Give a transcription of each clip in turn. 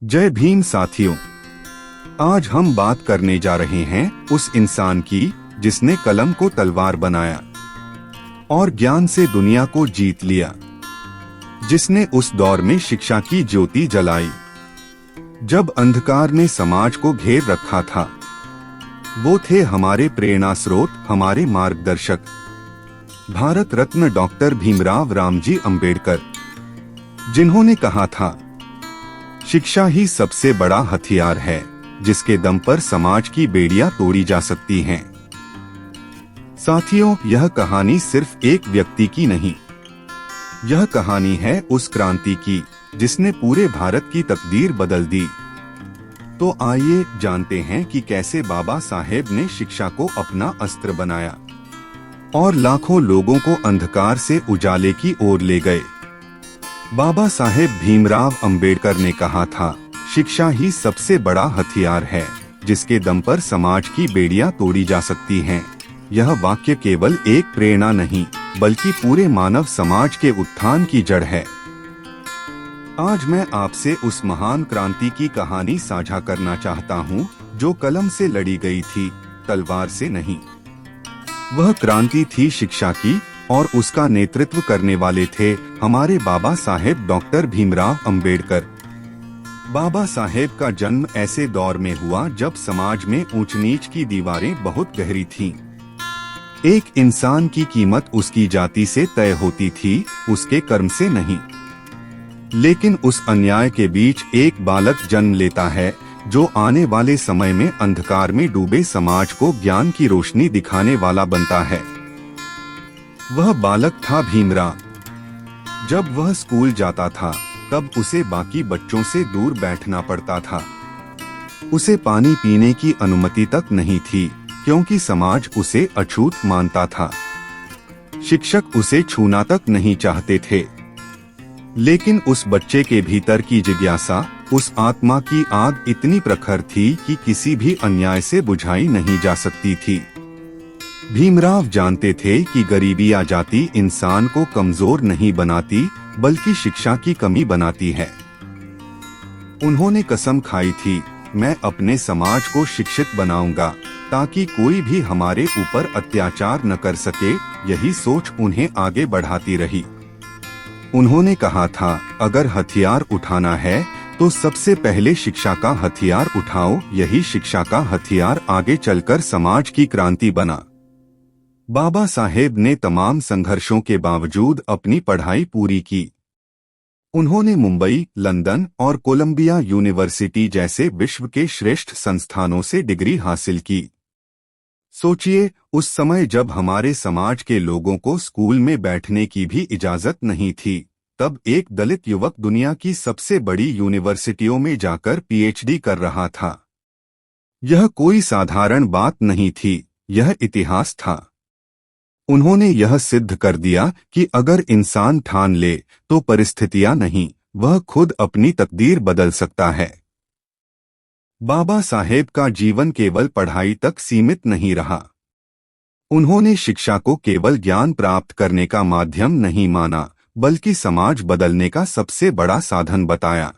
जय भीम साथियों। आज हम बात करने जा रहे हैं उस इंसान की जिसने कलम को तलवार बनाया और ज्ञान से दुनिया को जीत लिया, जिसने उस दौर में शिक्षा की ज्योति जलाई जब अंधकार ने समाज को घेर रखा था। वो थे हमारे प्रेरणा स्रोत, हमारे मार्गदर्शक, भारत रत्न डॉक्टर भीमराव रामजी अंबेडकर, जिन्होंने कहा था, शिक्षा ही सबसे बड़ा हथियार है जिसके दम पर समाज की बेड़ियां तोड़ी जा सकती हैं। साथियों, यह कहानी सिर्फ एक व्यक्ति की नहीं, यह कहानी है उस क्रांति की जिसने पूरे भारत की तकदीर बदल दी। तो आइए जानते हैं कि कैसे बाबा साहेब ने शिक्षा को अपना अस्त्र बनाया और लाखों लोगों को अंधकार से उजाले की ओर ले गए। बाबा साहेब भीमराव अंबेडकर ने कहा था, शिक्षा ही सबसे बड़ा हथियार है जिसके दम पर समाज की बेड़ियां तोड़ी जा सकती हैं। यह वाक्य केवल एक प्रेरणा नहीं बल्कि पूरे मानव समाज के उत्थान की जड़ है। आज मैं आपसे उस महान क्रांति की कहानी साझा करना चाहता हूँ जो कलम से लड़ी गई थी, तलवार से नहीं। वह क्रांति थी शिक्षा की और उसका नेतृत्व करने वाले थे हमारे बाबा साहेब डॉक्टर भीमराव अंबेडकर। बाबा साहेब का जन्म ऐसे दौर में हुआ जब समाज में ऊंच नीच की दीवारें बहुत गहरी थीं। एक इंसान की कीमत उसकी जाति से तय होती थी, उसके कर्म से नहीं। लेकिन उस अन्याय के बीच एक बालक जन्म लेता है जो आने वाले समय में अंधकार में डूबे समाज को ज्ञान की रोशनी दिखाने वाला बनता है। वह बालक था भीमराव। जब वह स्कूल जाता था तब उसे बाकी बच्चों से दूर बैठना पड़ता था। उसे पानी पीने की अनुमति तक नहीं थी क्योंकि समाज उसे अछूत मानता था। शिक्षक उसे छूना तक नहीं चाहते थे। लेकिन उस बच्चे के भीतर की जिज्ञासा, उस आत्मा की आग इतनी प्रखर थी कि किसी भी अन्याय से बुझाई नहीं जा सकती थी। भीमराव जानते थे कि गरीबी या जाति इंसान को कमजोर नहीं बनाती बल्कि शिक्षा की कमी बनाती है। उन्होंने कसम खाई थी, मैं अपने समाज को शिक्षित बनाऊंगा ताकि कोई भी हमारे ऊपर अत्याचार न कर सके। यही सोच उन्हें आगे बढ़ाती रही। उन्होंने कहा था, अगर हथियार उठाना है तो सबसे पहले शिक्षा का हथियार उठाओ। यही शिक्षा का हथियार आगे चलकर समाज की क्रांति बना। बाबा साहेब ने तमाम संघर्षों के बावजूद अपनी पढ़ाई पूरी की। उन्होंने मुंबई, लंदन और कोलंबिया यूनिवर्सिटी जैसे विश्व के श्रेष्ठ संस्थानों से डिग्री हासिल की। सोचिए, उस समय जब हमारे समाज के लोगों को स्कूल में बैठने की भी इजाजत नहीं थी, तब एक दलित युवक दुनिया की सबसे बड़ी यूनिवर्सिटियों में जाकर पीएचडी कर रहा था। यह कोई साधारण बात नहीं थी, यह इतिहास था। उन्होंने यह सिद्ध कर दिया कि अगर इंसान ठान ले तो परिस्थितियां नहीं, वह खुद अपनी तकदीर बदल सकता है। बाबा साहेब का जीवन केवल पढ़ाई तक सीमित नहीं रहा। उन्होंने शिक्षा को केवल ज्ञान प्राप्त करने का माध्यम नहीं माना बल्कि समाज बदलने का सबसे बड़ा साधन बताया।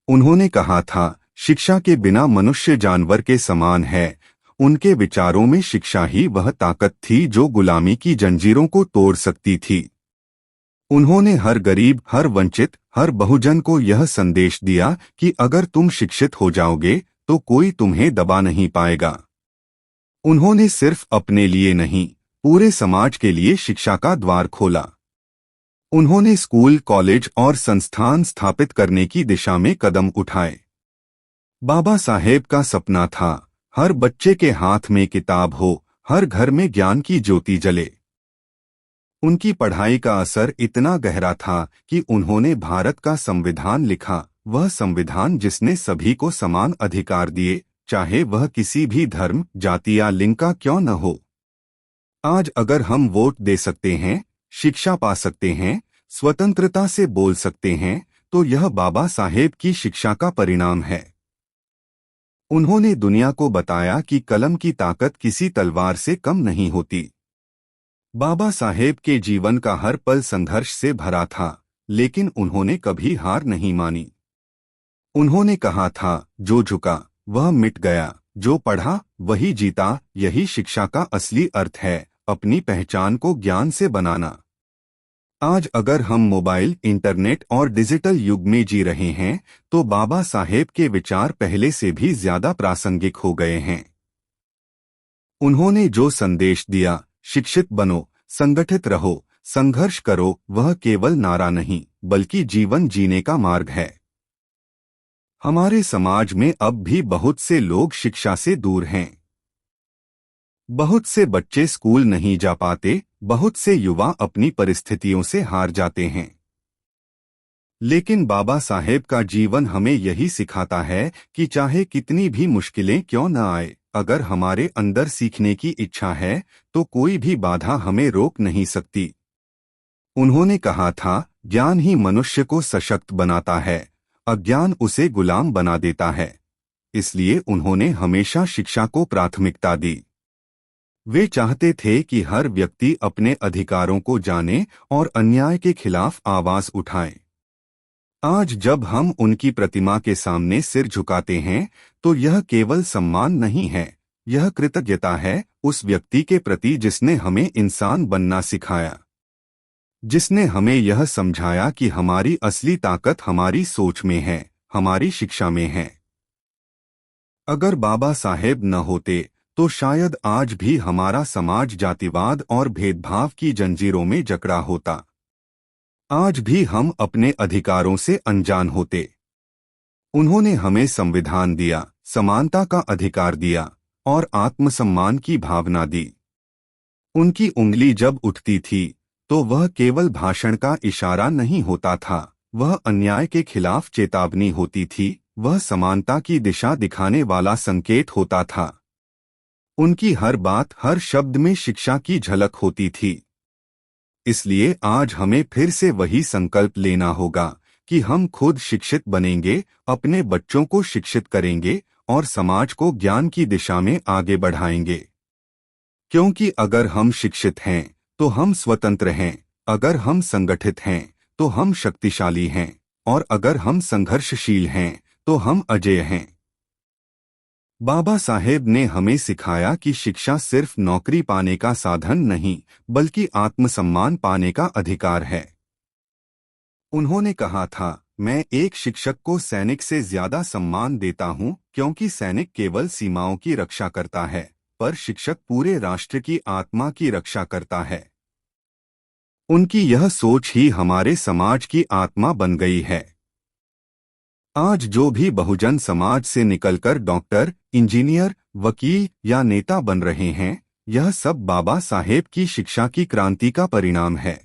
उन्होंने कहा था, शिक्षा के बिना मनुष्य जानवर के समान है। उनके विचारों में शिक्षा ही वह ताकत थी जो गुलामी की जंजीरों को तोड़ सकती थी। उन्होंने हर गरीब, हर वंचित, हर बहुजन को यह संदेश दिया कि अगर तुम शिक्षित हो जाओगे तो कोई तुम्हें दबा नहीं पाएगा। उन्होंने सिर्फ अपने लिए नहीं, पूरे समाज के लिए शिक्षा का द्वार खोला। उन्होंने स्कूल, कॉलेज और संस्थान स्थापित करने की दिशा में कदम उठाए। बाबा साहेब का सपना था, हर बच्चे के हाथ में किताब हो, हर घर में ज्ञान की ज्योति जले। उनकी पढ़ाई का असर इतना गहरा था कि उन्होंने भारत का संविधान लिखा, वह संविधान जिसने सभी को समान अधिकार दिए, चाहे वह किसी भी धर्म, जाति या लिंग का क्यों न हो। आज अगर हम वोट दे सकते हैं, शिक्षा पा सकते हैं, स्वतंत्रता से बोल सकते हैं, तो यह बाबा साहेब की शिक्षा का परिणाम है। उन्होंने दुनिया को बताया कि कलम की ताकत किसी तलवार से कम नहीं होती। बाबा साहेब के जीवन का हर पल संघर्ष से भरा था, लेकिन उन्होंने कभी हार नहीं मानी। उन्होंने कहा था, जो झुका वह मिट गया, जो पढ़ा वही जीता। यही शिक्षा का असली अर्थ है, अपनी पहचान को ज्ञान से बनाना। आज अगर हम मोबाइल, इंटरनेट और डिजिटल युग में जी रहे हैं, तो बाबा साहेब के विचार पहले से भी ज्यादा प्रासंगिक हो गए हैं। उन्होंने जो संदेश दिया, शिक्षित बनो, संगठित रहो, संघर्ष करो, वह केवल नारा नहीं बल्कि जीवन जीने का मार्ग है। हमारे समाज में अब भी बहुत से लोग शिक्षा से दूर हैं। बहुत से बच्चे स्कूल नहीं जा पाते, बहुत से युवा अपनी परिस्थितियों से हार जाते हैं। लेकिन बाबा साहेब का जीवन हमें यही सिखाता है कि चाहे कितनी भी मुश्किलें क्यों न आए, अगर हमारे अंदर सीखने की इच्छा है तो कोई भी बाधा हमें रोक नहीं सकती। उन्होंने कहा था, ज्ञान ही मनुष्य को सशक्त बनाता है, अज्ञान उसे गुलाम बना देता है। इसलिए उन्होंने हमेशा शिक्षा को प्राथमिकता दी। वे चाहते थे कि हर व्यक्ति अपने अधिकारों को जाने और अन्याय के खिलाफ आवाज उठाए। आज जब हम उनकी प्रतिमा के सामने सिर झुकाते हैं, तो यह केवल सम्मान नहीं है, यह कृतज्ञता है उस व्यक्ति के प्रति जिसने हमें इंसान बनना सिखाया, जिसने हमें यह समझाया कि हमारी असली ताकत हमारी सोच में है, हमारी शिक्षा में है। अगर बाबा साहेब न होते तो शायद आज भी हमारा समाज जातिवाद और भेदभाव की जंजीरों में जकड़ा होता। आज भी हम अपने अधिकारों से अनजान होते। उन्होंने हमें संविधान दिया, समानता का अधिकार दिया और आत्मसम्मान की भावना दी। उनकी उंगली जब उठती थी तो वह केवल भाषण का इशारा नहीं होता था, वह अन्याय के खिलाफ चेतावनी होती थी, वह समानता की दिशा दिखाने वाला संकेत होता था। उनकी हर बात, हर शब्द में शिक्षा की झलक होती थी। इसलिए आज हमें फिर से वही संकल्प लेना होगा कि हम खुद शिक्षित बनेंगे, अपने बच्चों को शिक्षित करेंगे और समाज को ज्ञान की दिशा में आगे बढ़ाएंगे। क्योंकि अगर हम शिक्षित हैं तो हम स्वतंत्र हैं, अगर हम संगठित हैं तो हम शक्तिशाली हैं, और अगर हम संघर्षशील हैं तो हम अजेय हैं। बाबा साहेब ने हमें सिखाया कि शिक्षा सिर्फ नौकरी पाने का साधन नहीं, बल्कि आत्मसम्मान पाने का अधिकार है। उन्होंने कहा था, मैं एक शिक्षक को सैनिक से ज्यादा सम्मान देता हूं, क्योंकि सैनिक केवल सीमाओं की रक्षा करता है, पर शिक्षक पूरे राष्ट्र की आत्मा की रक्षा करता है। उनकी यह सोच ही हमारे समाज की आत्मा बन गई है। आज जो भी बहुजन समाज से निकलकर डॉक्टर, इंजीनियर, वकील या नेता बन रहे हैं, यह सब बाबा साहेब की शिक्षा की क्रांति का परिणाम है।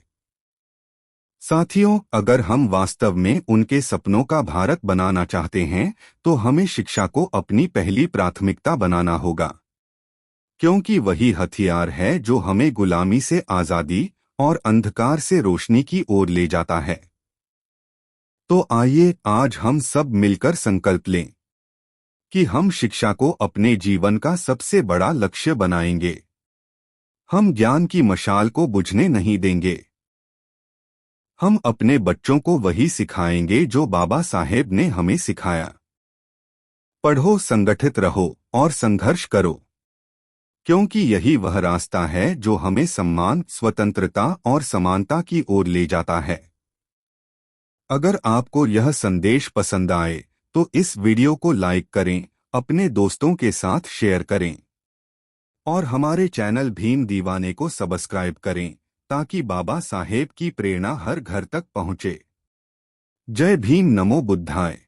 साथियों, अगर हम वास्तव में उनके सपनों का भारत बनाना चाहते हैं, तो हमें शिक्षा को अपनी पहली प्राथमिकता बनाना होगा, क्योंकि वही हथियार है जो हमें गुलामी से आजादी और अंधकार से रोशनी की ओर ले जाता है। तो आइए आज हम सब मिलकर संकल्प लें कि हम शिक्षा को अपने जीवन का सबसे बड़ा लक्ष्य बनाएंगे। हम ज्ञान की मशाल को बुझने नहीं देंगे। हम अपने बच्चों को वही सिखाएंगे जो बाबा साहेब ने हमें सिखाया। पढ़ो, संगठित रहो और संघर्ष करो, क्योंकि यही वह रास्ता है जो हमें सम्मान, स्वतंत्रता और समानता की ओर ले जाता है। अगर आपको यह संदेश पसंद आए तो इस वीडियो को लाइक करें, अपने दोस्तों के साथ शेयर करें और हमारे चैनल भीम दीवाने को सब्सक्राइब करें, ताकि बाबा साहेब की प्रेरणा हर घर तक पहुंचे। जय भीम, नमो बुद्धाय।